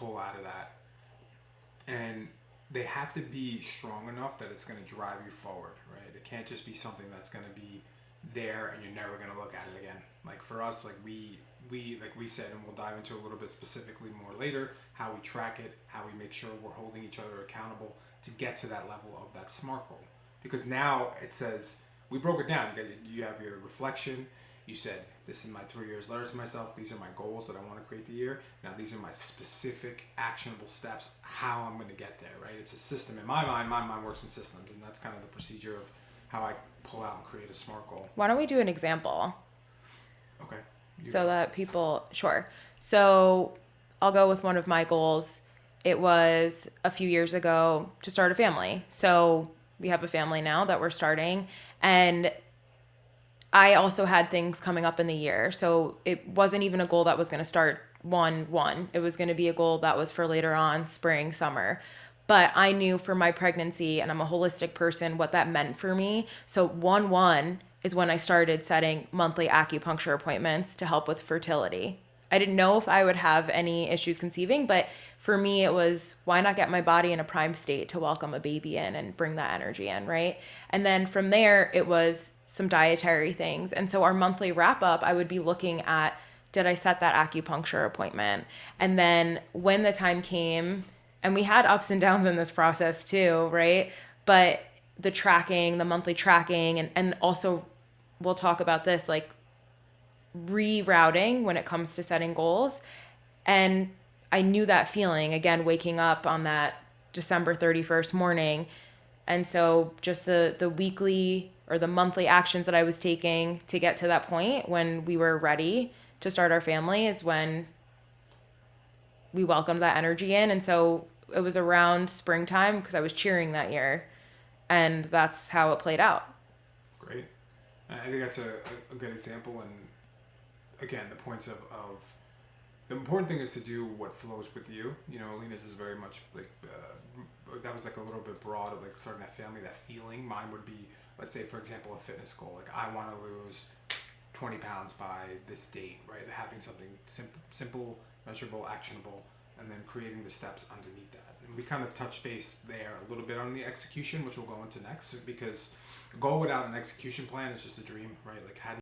pull out of that. And they have to be strong enough that it's going to drive you forward, right? It can't just be something that's going to be there and you're never going to look at it again. Like for us, like we like we said, and we'll dive into a little bit specifically more later, how we track it, how we make sure we're holding each other accountable to get to that level of that SMART goal. Because now it says, we broke it down. You have your reflection. You said, this is my 3 years letter to myself. These are my goals that I want to create the year. Now these are my specific actionable steps, how I'm going to get there, right? It's a system. In my mind works in systems, and that's kind of the procedure of how I pull out and create a SMART goal. Why don't we do an example? Okay. So that people, sure. So I'll go with one of my goals. It was a few years ago to start a family. So we have a family now that we're starting. And I also had things coming up in the year. So it wasn't even a goal that was going to start 1/1. It was going to be a goal that was for later on, spring, summer. But I knew for my pregnancy, and I'm a holistic person, what that meant for me. So 1/1 is when I started setting monthly acupuncture appointments to help with fertility. I didn't know if I would have any issues conceiving, but for me, it was why not get my body in a prime state to welcome a baby in and bring that energy in, right? And then from there, it was some dietary things. And so our monthly wrap up, I would be looking at, did I set that acupuncture appointment? And then when the time came, and we had ups and downs in this process too, right? But the tracking, the monthly tracking, and also we'll talk about this, like rerouting when it comes to setting goals. And I knew that feeling, again, waking up on that December 31st morning. And so just the weekly or the monthly actions that I was taking to get to that point when we were ready to start our family is when we welcomed that energy in. And so it was around springtime because I was cheering that year. And that's how it played out. Great. I think that's a good example. And again, the points of the important thing is to do what flows with you. You know, Alina's is very much like that was like a little bit broad of like starting that family, that feeling. Mine would be, let's say, for example, a fitness goal. Like I want to lose 20 pounds by this date, right? Having something simple, measurable, actionable, and then creating the steps underneath that. And we kind of touch base there a little bit on the execution, which we'll go into next, because a goal without an execution plan is just a dream, right? Like how do